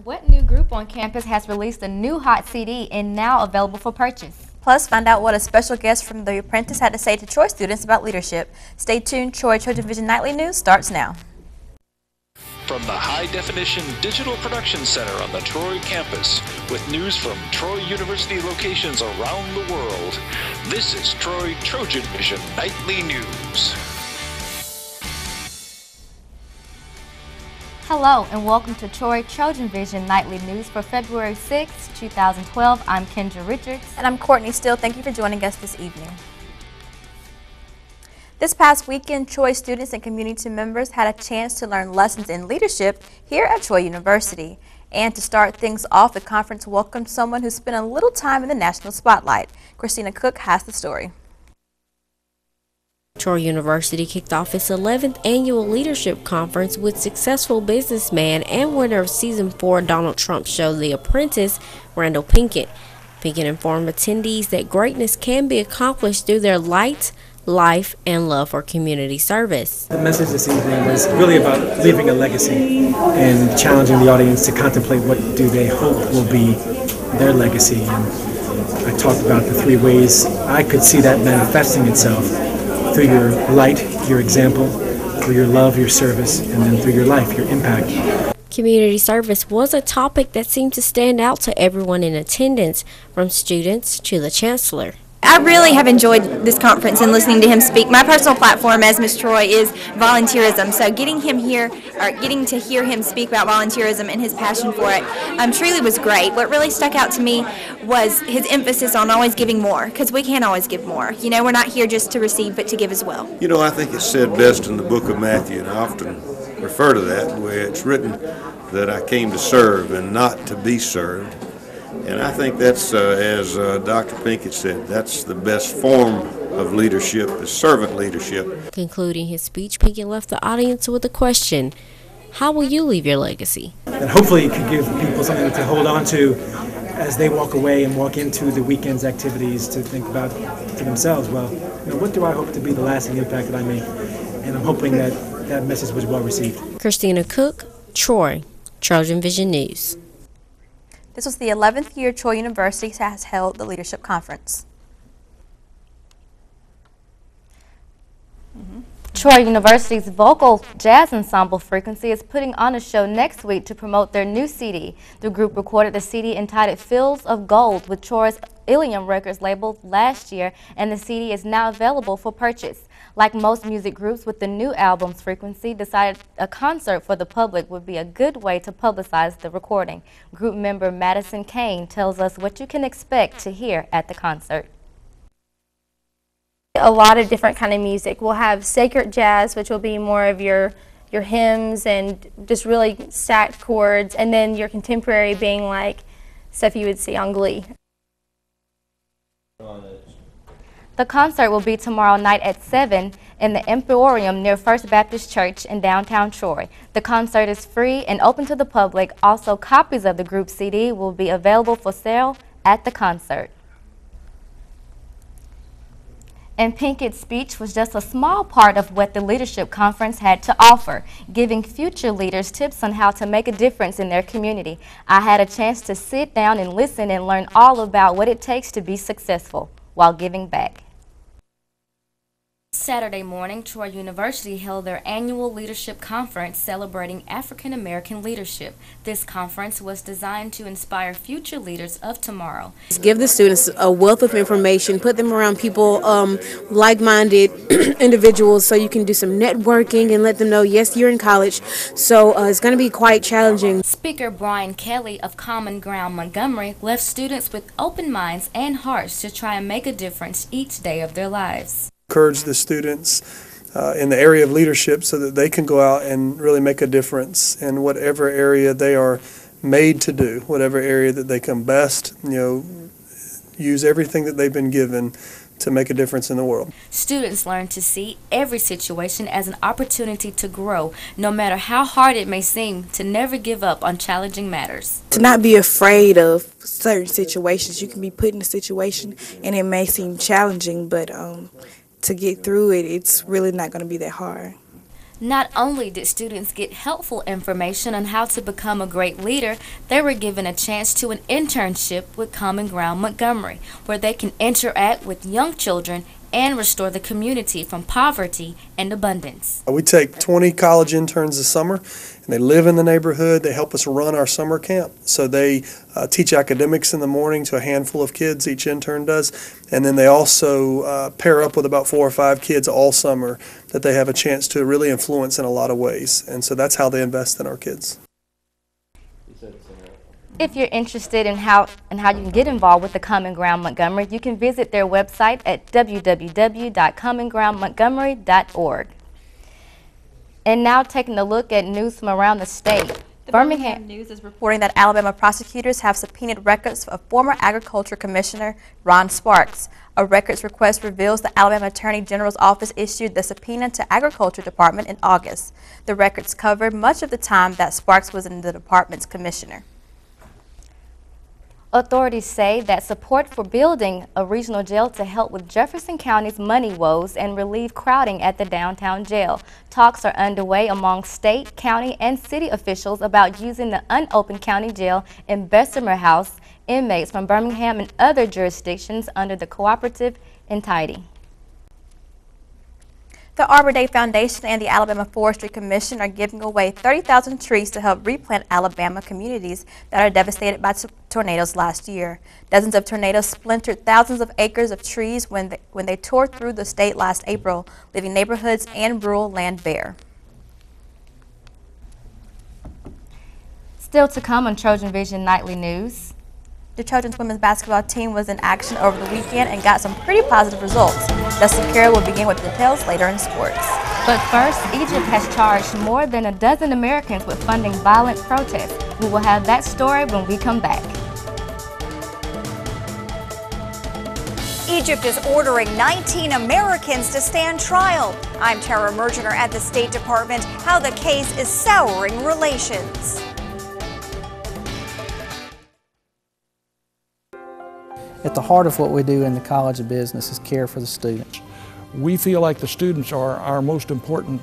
What new group on campus has released a new hot CD and now available for purchase? Plus, find out what a special guest from The Apprentice had to say to Troy students about leadership. Stay tuned. TrojanVision Nightly News starts now. From the high-definition Digital Production Center on the Troy campus, with news from Troy University locations around the world, this is Troy TrojanVision Nightly News. Hello and welcome to Troy TrojanVision Nightly News for February 6, 2012. I'm Kendra Richards. And I'm Courtney Steele. Thank you for joining us this evening. This past weekend, Troy students and community members had a chance to learn lessons in leadership here at Troy University. And to start things off, the conference welcomed someone who spent a little time in the national spotlight. Christina Cook has the story. Troy University kicked off its 11th annual leadership conference with successful businessman and winner of season 4 Donald Trump show The Apprentice, Randall Pinkett. Pinkett informed attendees that greatness can be accomplished through their light, life, and love for community service. The message this evening was really about leaving a legacy and challenging the audience to contemplate what do they hope will be their legacy. And I talked about the 3 ways I could see that manifesting itself: through your light, your example, through your love, your service, and then through your life, your impact. Community service was a topic that seemed to stand out to everyone in attendance, from students to the chancellor. I really have enjoyed this conference and listening to him speak. My personal platform as Miss Troy is volunteerism, so getting to hear him speak about volunteerism and his passion for it truly was great. What really stuck out to me was his emphasis on always giving more, because we can't always give more. You know, we're not here just to receive, but to give as well. You know, I think it's said best in the book of Matthew, and I often refer to that, where it's written that I came to serve and not to be served. And I think that's, as Dr. Pinkett said, that's the best form of leadership, is servant leadership. Concluding his speech, Pinkett left the audience with a question: how will you leave your legacy? And hopefully it could give people something to hold on to as they walk away and walk into the weekend's activities, to think about to themselves, well, you know, what do I hope to be the lasting impact that I make? And I'm hoping that that message was well received. Christina Cook, Troy, TrojanVision News. This was the 11th year Troy University has held the Leadership Conference. Troy University's vocal jazz ensemble Frequency is putting on a show next week to promote their new CD. The group recorded the CD entitled Fields of Gold with Troy's Ilium Records label last year, and the CD is now available for purchase. Like most music groups with the new album's Frequency decided a concert for the public would be a good way to publicize the recording. Group member Madison Kane tells us what you can expect to hear at the concert. A lot of different kind of music. We'll have sacred jazz, which will be more of your hymns and just really stacked chords, and then your contemporary being like stuff you would see on Glee. The concert will be tomorrow night at 7 in the Emporium near First Baptist Church in downtown Troy. The concert is free and open to the public. Also, copies of the group CD will be available for sale at the concert. And Pinkett's speech was just a small part of what the Leadership Conference had to offer, giving future leaders tips on how to make a difference in their community. I had a chance to sit down and listen and learn all about what it takes to be successful while giving back. Saturday morning, Troy University held their annual leadership conference celebrating African American leadership. This conference was designed to inspire future leaders of tomorrow. Give the students a wealth of information, put them around people, like-minded individuals, so you can do some networking and let them know, yes, you're in college, so it's going to be quite challenging. Speaker Brian Kelly of Common Ground Montgomery left students with open minds and hearts to try and make a difference each day of their lives. Encourage the students in the area of leadership so that they can go out and really make a difference in whatever area they are made to do, whatever area that they come best, you know, use everything that they've been given to make a difference in the world. Students learn to see every situation as an opportunity to grow, no matter how hard it may seem, to never give up on challenging matters. To not be afraid of certain situations. You can be put in a situation and it may seem challenging, but to get through it, it's really not going to be that hard. Not only did students get helpful information on how to become a great leader, they were given a chance to an internship with Common Ground Montgomery, where they can interact with young children and restore the community from poverty and abundance. We take 20 college interns this summer, and they live in the neighborhood. They help us run our summer camp. So they teach academics in the morning to a handful of kids, each intern does, and then they also pair up with about 4 or 5 kids all summer that they have a chance to really influence in a lot of ways. And so that's how they invest in our kids. If you're interested in how you can get involved with the Common Ground Montgomery, you can visit their website at www.commongroundmontgomery.org. And now taking a look at news from around the state. The Birmingham News is reporting that Alabama prosecutors have subpoenaed records of former Agriculture Commissioner Ron Sparks. A records request reveals the Alabama Attorney General's office issued the subpoena to Agriculture Department in August. The records covered much of the time that Sparks was in the department's commissioner. Authorities say that support for building a regional jail to help with Jefferson County's money woes and relieve crowding at the downtown jail. Talks are underway among state, county, and city officials about using the unopened county jail in Bessemer House inmates from Birmingham and other jurisdictions under the cooperative entity. The Arbor Day Foundation and the Alabama Forestry Commission are giving away 30,000 trees to help replant Alabama communities that are devastated by tornadoes last year. Dozens of tornadoes splintered thousands of acres of trees when they tore through the state last April, leaving neighborhoods and rural land bare. Still to come on TrojanVision Nightly News. The Trojans women's basketball team was in action over the weekend and got some pretty positive results. Justin Carroll will begin with details later in sports. But first, Egypt has charged more than a dozen Americans with funding violent protests. We will have that story when we come back. Egypt is ordering 19 Americans to stand trial. I'm Tara Mergener at the State Department. How the case is souring relations. At the heart of what we do in the College of Business is care for the students. We feel like the students are our most important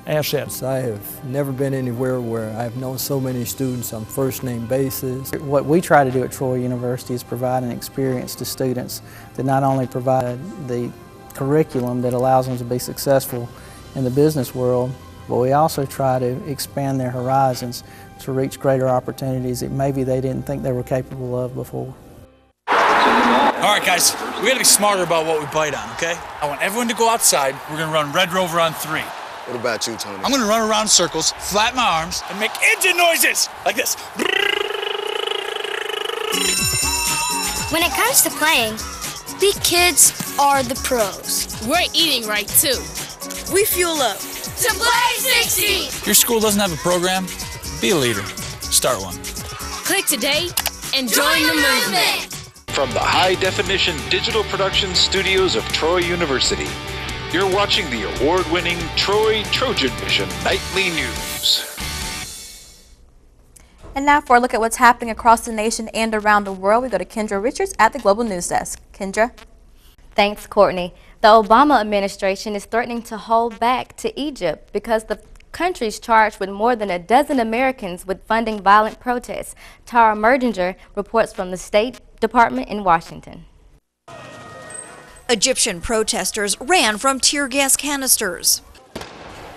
assets. I have never been anywhere where I've known so many students on first-name basis. What we try to do at Troy University is provide an experience to students that not only provide the curriculum that allows them to be successful in the business world, but we also try to expand their horizons to reach greater opportunities that maybe they didn't think they were capable of before. All right, guys, we gotta be smarter about what we bite on, okay? I want everyone to go outside. We're gonna run Red Rover on 3. What about you, Tony? I'm gonna run around in circles, flatten my arms, and make engine noises like this. When it comes to playing, we kids are the pros. We're eating right, too. We fuel up to play 60. If your school doesn't have a program, be a leader. Start one. Click today and join the movement. From the high-definition digital production studios of Troy University, you're watching the award-winning TrojanVision Nightly News. And now for a look at what's happening across the nation and around the world, we go to Kendra Richards at the Global News Desk. Kendra? Thanks, Courtney. The Obama administration is threatening to hold back to Egypt because the country's charged with more than a dozen Americans with funding violent protests. Tara Merginger reports from the State Department in Washington. Egyptian protesters ran from tear gas canisters.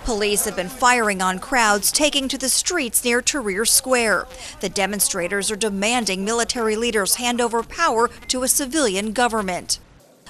Police have been firing on crowds taking to the streets near Tahrir Square. The demonstrators are demanding military leaders hand over power to a civilian government.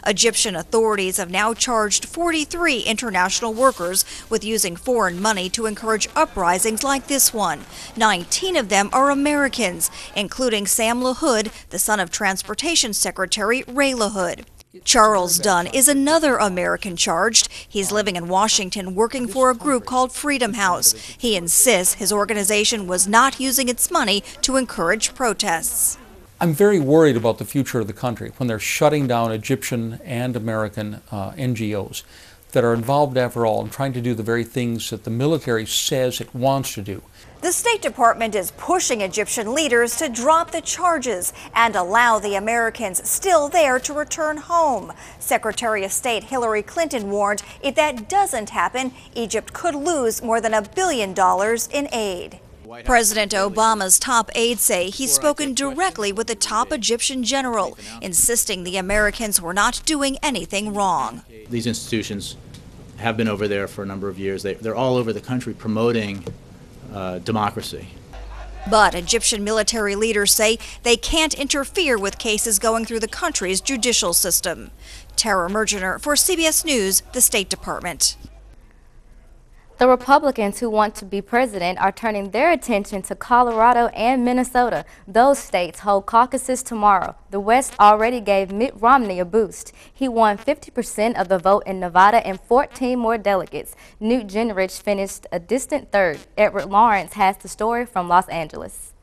Egyptian authorities have now charged 43 international workers with using foreign money to encourage uprisings like this one. 19 of them are Americans, including Sam LaHood, the son of Transportation Secretary Ray LaHood. Charles Dunn is another American charged. He's living in Washington working for a group called Freedom House. He insists his organization was not using its money to encourage protests. I'm very worried about the future of the country when they're shutting down Egyptian and American NGOs that are involved, after all, in trying to do the very things that the military says it wants to do. The State Department is pushing Egyptian leaders to drop the charges and allow the Americans still there to return home. Secretary of State Hillary Clinton warned if that doesn't happen, Egypt could lose more than $1 billion in aid. President Obama's top aides say he's spoken directly with the top Egyptian general, insisting the Americans were not doing anything wrong. These institutions have been over there for a number of years. They're all over the country promoting democracy. But Egyptian military leaders say they can't interfere with cases going through the country's judicial system. Tara Mergener for CBS News, the State Department. The Republicans who want to be president are turning their attention to Colorado and Minnesota. Those states hold caucuses tomorrow. The West already gave Mitt Romney a boost. He won 50% of the vote in Nevada and 14 more delegates. Newt Gingrich finished a distant third. Edward Lawrence has the story from Los Angeles.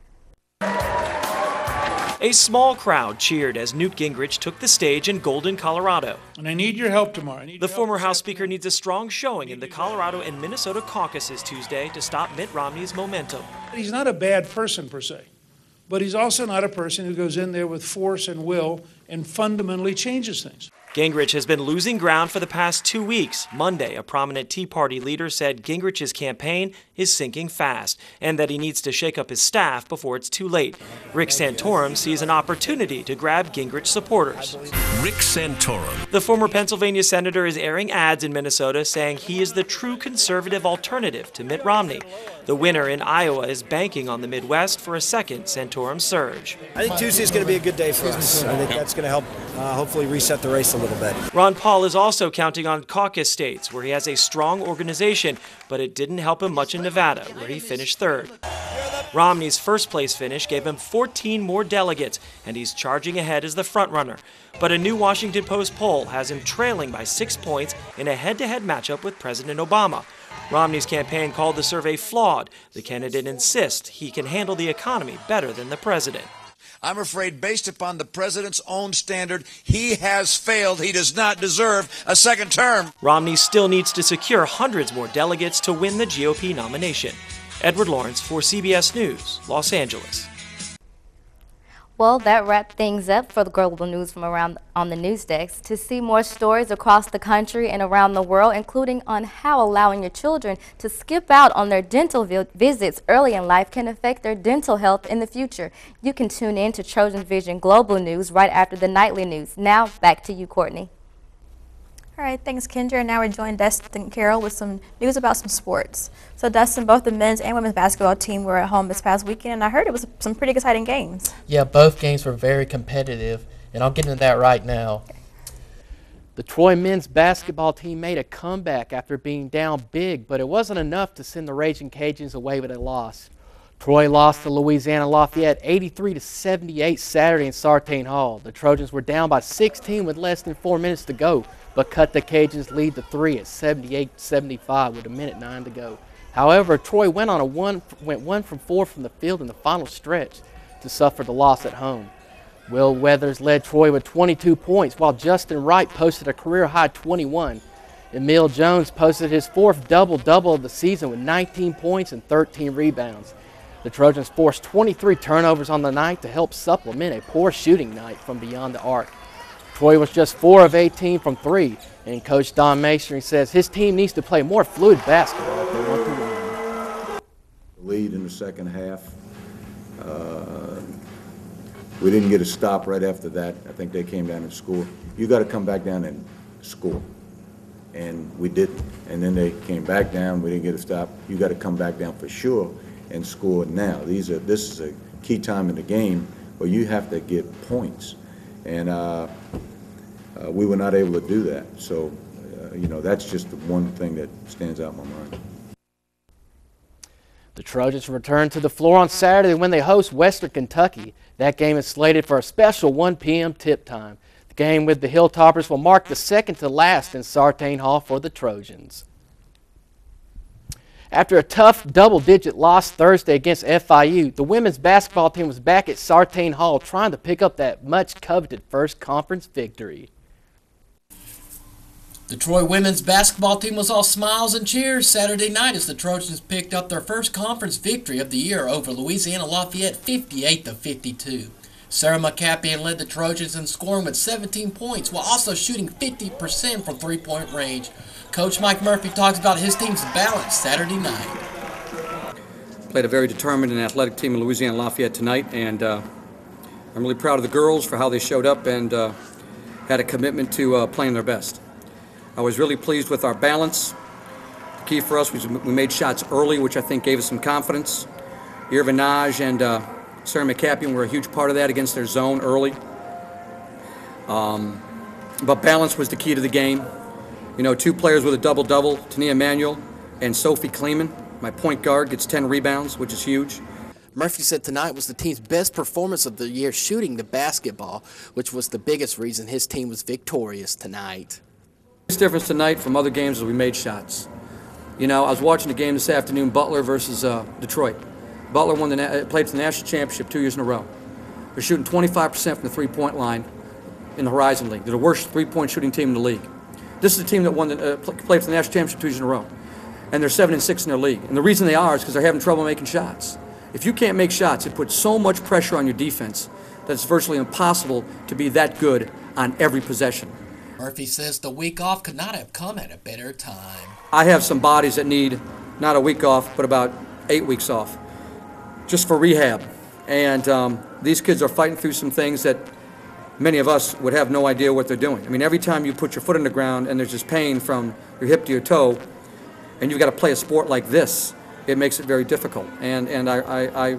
A small crowd cheered as Newt Gingrich took the stage in Golden, Colorado. And I need your help tomorrow. The former House Speaker needs a strong showing in the Colorado and Minnesota caucuses Tuesday to stop Mitt Romney's momentum. He's not a bad person per se, but he's also not a person who goes in there with force and will and fundamentally changes things. Gingrich has been losing ground for the past 2 weeks. Monday, a prominent Tea Party leader said Gingrich's campaign is sinking fast and that he needs to shake up his staff before it's too late. Rick Santorum sees an opportunity to grab Gingrich supporters. Rick Santorum. The former Pennsylvania senator is airing ads in Minnesota saying he is the true conservative alternative to Mitt Romney. The winner in Iowa is banking on the Midwest for a second Santorum surge. I think Tuesday is going to be a good day for us. I think that's going to help hopefully reset the race a little bit. Ron Paul is also counting on caucus states where he has a strong organization, but it didn't help him much in Nevada, where he finished third. Romney's first place finish gave him 14 more delegates, and he's charging ahead as the frontrunner. But a new Washington Post poll has him trailing by 6 points in a head-to-head matchup with President Obama. Romney's campaign called the survey flawed. The candidate insists he can handle the economy better than the president. I'm afraid, based upon the president's own standard, he has failed. He does not deserve a second term. Romney still needs to secure hundreds more delegates to win the GOP nomination. Edward Lawrence for CBS News, Los Angeles. Well, that wrapped things up for the global news from around on the news desk. To see more stories across the country and around the world, including on how allowing your children to skip out on their dental visits early in life can affect their dental health in the future, you can tune in to TrojanVision Global News right after the nightly news. Now, back to you, Courtney. All right, thanks, Kendra. And now we're joined Dustin Carroll with some news about some sports. So, Dustin, both the men's and women's basketball team were at home this past weekend, and I heard it was some pretty exciting games. Yeah, both games were very competitive, and I'll get into that right now. Okay. The Troy men's basketball team made a comeback after being down big, but it wasn't enough to send the Raging Cajuns away with a loss. Troy lost to Louisiana Lafayette 83-78 Saturday in Sartain Hall. The Trojans were down by 16 with less than 4 minutes to go, but cut the Cajuns' lead to 3 at 78-75 with 1:09 to go. However, Troy went 1 from 4 from the field in the final stretch to suffer the loss at home. Will Weathers led Troy with 22 points, while Justin Wright posted a career-high 21. Emil Jones posted his 4th double-double of the season with 19 points and 13 rebounds. The Trojans forced 23 turnovers on the night to help supplement a poor shooting night from beyond the arc. Troy was just 4 of 18 from 3, and Coach Don Maestri says his team needs to play more fluid basketball if they want to win. The lead in the second half. We didn't get a stop right after that. I think they came down and scored. You got to come back down and score. And we didn't. And then they came back down. We didn't get a stop. You got to come back down for sure and score now. This is a key time in the game where you have to get points. And we were not able to do that. So, that's just the one thing that stands out in my mind. The Trojans return to the floor on Saturday when they host Western Kentucky. That game is slated for a special 1 p.m. tip time. The game with the Hilltoppers will mark the second to last in Sartain Hall for the Trojans. After a tough double-digit loss Thursday against FIU, the women's basketball team was back at Sartain Hall trying to pick up that much-coveted first conference victory. The Troy women's basketball team was all smiles and cheers Saturday night as the Trojans picked up their first conference victory of the year over Louisiana Lafayette 58-52. Sarah McCapian led the Trojans in scoring with 17 points while also shooting 50% from three-point range. Coach Mike Murphy talks about his team's balance Saturday night. Played a very determined and athletic team in Louisiana Lafayette tonight, and I'm really proud of the girls for how they showed up and had a commitment to playing their best. I was really pleased with our balance. The key for us was we made shots early, which I think gave us some confidence. Irvinaj and Sarah McCapian were a huge part of that against their zone early. But balance was the key to the game. You know, 2 players with a double-double, Tania Manuel and Sophie Kleeman. My point guard gets 10 rebounds, which is huge. Murphy said tonight was the team's best performance of the year shooting the basketball, which was the biggest reason his team was victorious tonight. The biggest difference tonight from other games is we made shots. You know, I was watching the game this afternoon, Butler versus Detroit. Butler played for the national championship 2 years in a row. They're shooting 25% from the three-point line in the Horizon League. They're the worst three-point shooting team in the league. This is a team that played for the national championship 2 years in a row, and they're 7-6 in their league. And the reason they are is because they're having trouble making shots. If you can't make shots, it puts so much pressure on your defense that it's virtually impossible to be that good on every possession. Murphy says the week off could not have come at a better time. I have some bodies that need not a week off, but about 8 weeks off, just for rehab. And these kids are fighting through some things that many of us would have no idea what they're doing. I mean, every time you put your foot in the ground and there's just pain from your hip to your toe, and you've got to play a sport like this, it makes it very difficult. And I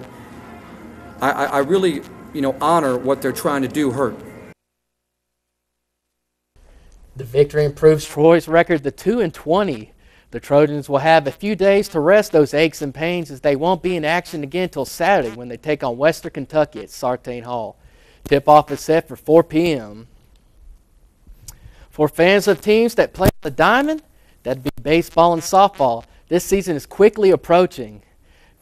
really, you know, honor what they're trying to do hurt. The victory improves Troy's record to 2-20. The Trojans will have a few days to rest those aches and pains as they won't be in action again until Saturday when they take on Western Kentucky at Sartain Hall. Tip-off is set for 4 p.m. For fans of teams that play on the diamond, that'd be baseball and softball. This season is quickly approaching.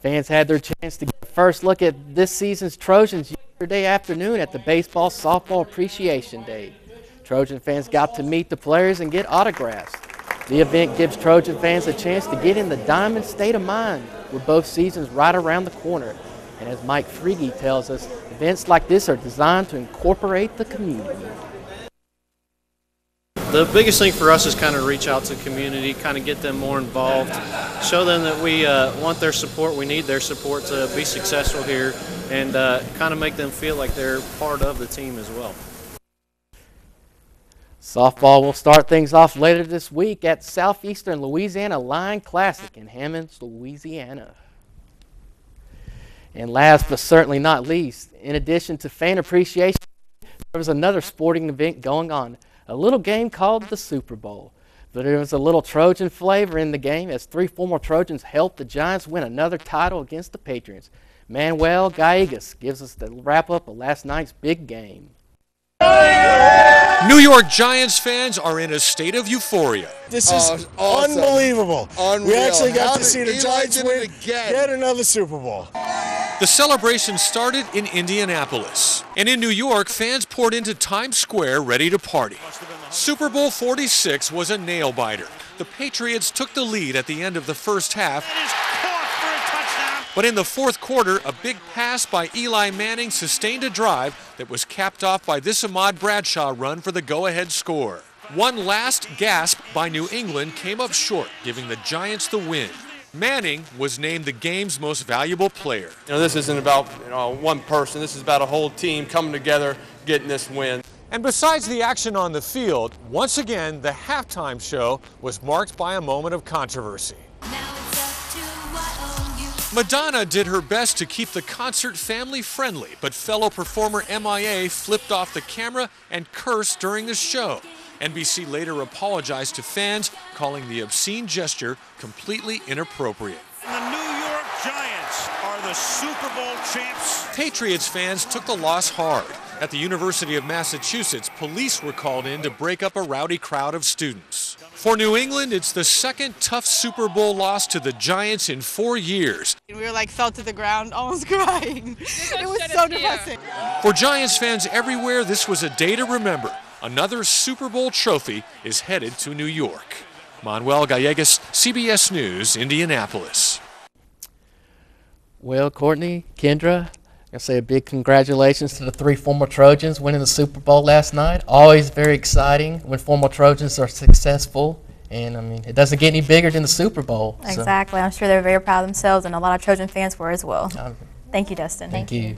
Fans had their chance to get a first look at this season's Trojans yesterday afternoon at the Baseball Softball Appreciation Day. Trojan fans got to meet the players and get autographs. The event gives Trojan fans a chance to get in the diamond state of mind with both seasons right around the corner. And as Mike Friege tells us, events like this are designed to incorporate the community. The biggest thing for us is kind of reach out to the community, kind of get them more involved, show them that we want their support, we need their support to be successful here, and kind of make them feel like they're part of the team as well. Softball will start things off later this week at Southeastern Louisiana Line Classic in Hammonds, Louisiana. And last but certainly not least, in addition to fan appreciation, there was another sporting event going on, a little game called the Super Bowl. But there was a little Trojan flavor in the game as 3 former Trojans helped the Giants win another title against the Patriots. Manuel Gallegos gives us the wrap-up of last night's big game. New York Giants fans are in a state of euphoria. This is awesome. Unbelievable. Unreal. We actually got to see the Giants win yet another Super Bowl. The celebration started in Indianapolis. And in New York, fans poured into Times Square ready to party. Super Bowl 46 was a nail-biter. The Patriots took the lead at the end of the first half. But in the fourth quarter, a big pass by Eli Manning sustained a drive that was capped off by this Ahmad Bradshaw run for the go-ahead score. One last gasp by New England came up short, giving the Giants the win. Manning was named the game's most valuable player. You know, this isn't about one person. This is about a whole team coming together, getting this win. And besides the action on the field, once again, the halftime show was marked by a moment of controversy. Madonna did her best to keep the concert family-friendly, but fellow performer MIA flipped off the camera and cursed during the show. NBC later apologized to fans, calling the obscene gesture completely inappropriate. The New York Giants are the Super Bowl champs. Patriots fans took the loss hard. At the University of Massachusetts, police were called in to break up a rowdy crowd of students. For New England, it's the second tough Super Bowl loss to the Giants in 4 years. We were fell to the ground, almost crying. It was so depressing. For Giants fans everywhere, this was a day to remember. Another Super Bowl trophy is headed to New York. Manuel Gallegos, CBS News, Indianapolis. Well, Courtney, Kendra, I say a big congratulations to the 3 former Trojans winning the Super Bowl last night. Always very exciting when former Trojans are successful. And, I mean, it doesn't get any bigger than the Super Bowl. Exactly. I'm sure they're very proud of themselves, and a lot of Trojan fans were as well. Thank you, Dustin. Thank you.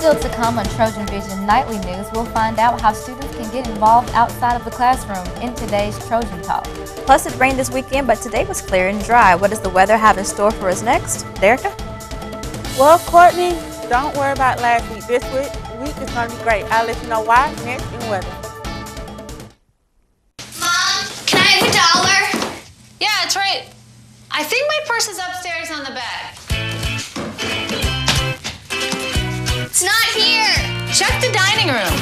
Still to come on TrojanVision Nightly News, we'll find out how students can get involved outside of the classroom in today's Trojan Talk. Plus, it rained this weekend, but today was clear and dry. What does the weather have in store for us next? Derica? Well, Courtney, don't worry about last week. This week is going to be great. I'll let you know why next in weather. Mom, can I have $1? Yeah, it's right. I think my purse is upstairs on the bed. It's not here. Check the dining room.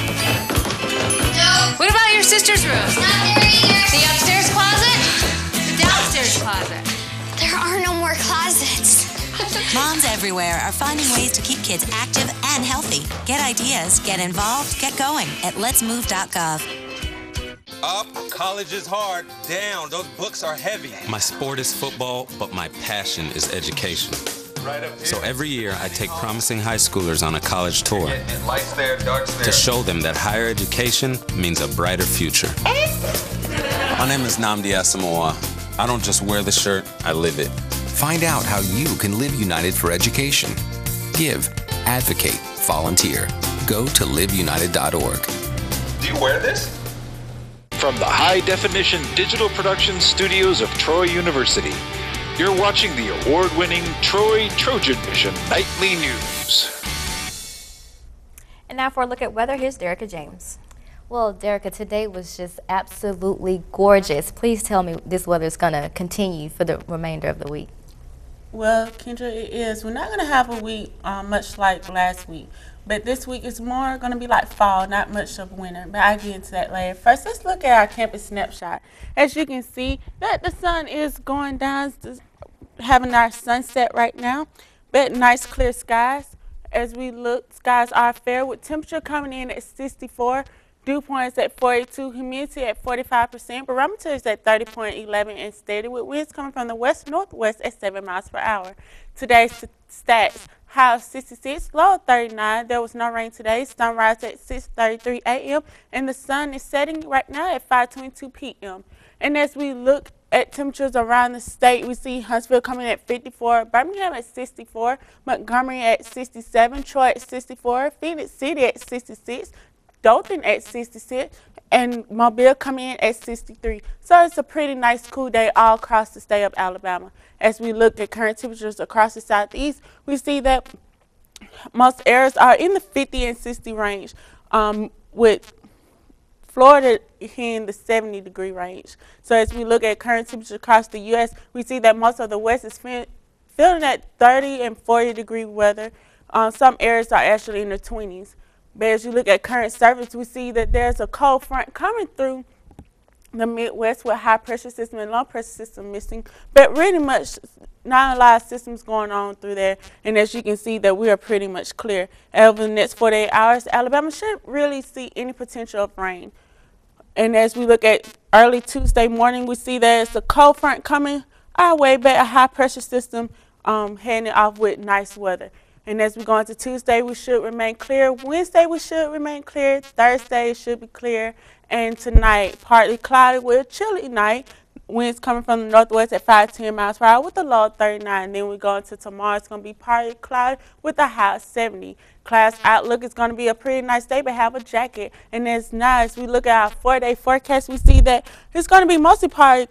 No. What about your sister's room? It's not there either. The upstairs closet? The downstairs closet. There are no more closets. Moms everywhere are finding ways to keep kids active and healthy. Get ideas, get involved, get going at letsmove.gov. Up, college is hard. Down, those books are heavy. My sport is football, but my passion is education. Right up here. So every year I take promising high schoolers on a college tour Lights there, darks there. to show them that higher education means a brighter future. My name is Nnamdi Asamoah. I don't just wear the shirt, I live it. Find out how you can live united for education. Give, advocate, volunteer. Go to liveunited.org. Do you wear this? From the high-definition digital production studios of Troy University, you're watching the award-winning TrojanVision Nightly News. And now for a look at weather, here's Derica James. Well, Derica, today was just absolutely gorgeous. Please tell me this weather is going to continue for the remainder of the week. Well, Kendra, it is. We're not going to have a week much like last week. But this week is more going to be like fall, not much of winter. But I'll get into that later. First, let's look at our campus snapshot. As you can see, that the sun is going down, having our sunset right now. But nice clear skies. As we look, skies are fair with temperature coming in at 64. Dew points at 42, humidity at 45%, barometer is at 30.11 and steady with winds coming from the west-northwest at 7 miles per hour. Today's stats, high of 66, low of 39. There was no rain today. Sunrise at 6:33 a.m. and the sun is setting right now at 5:22 p.m. And as we look at temperatures around the state, we see Huntsville coming at 54, Birmingham at 64, Montgomery at 67, Troy at 64, Phoenix City at 66, Dothan at 66, and Mobile coming in at 63. So it's a pretty nice cool day all across the state of Alabama. As we look at current temperatures across the southeast, we see that most areas are in the 50 and 60 range, with Florida in the 70-degree range. So as we look at current temperatures across the U.S., we see that most of the west is feeling at 30 and 40-degree weather. Some areas are actually in the 20s. But as you look at current surface, we see that there's a cold front coming through the Midwest with high pressure system and low pressure system missing, but really much not a lot of systems going on through there. And as you can see that we are pretty much clear. Over the next 48 hours, Alabama shouldn't really see any potential of rain. And as we look at early Tuesday morning, we see that it's a cold front coming our way, but a high pressure system heading off with nice weather. And as we go into Tuesday, we should remain clear. Wednesday, we should remain clear. Thursday should be clear. And tonight, partly cloudy with a chilly night. Winds coming from the northwest at 5-10 miles per hour with a low of 39. And then we go into tomorrow, it's going to be partly cloudy with a high of 70. Class outlook is going to be a pretty nice day, but have a jacket. And as nice, we look at our 4-day forecast, we see that it's going to be mostly partly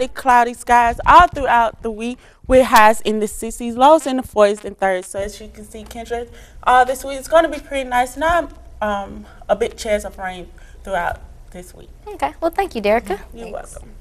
cloudy skies all throughout the week, with highs in the 60s, lows in the 40s and 30s. So as you can see, Kendra, this week it's going to be pretty nice. Not a big chance of rain throughout this week. Okay. Well, thank you, Derica. You're welcome.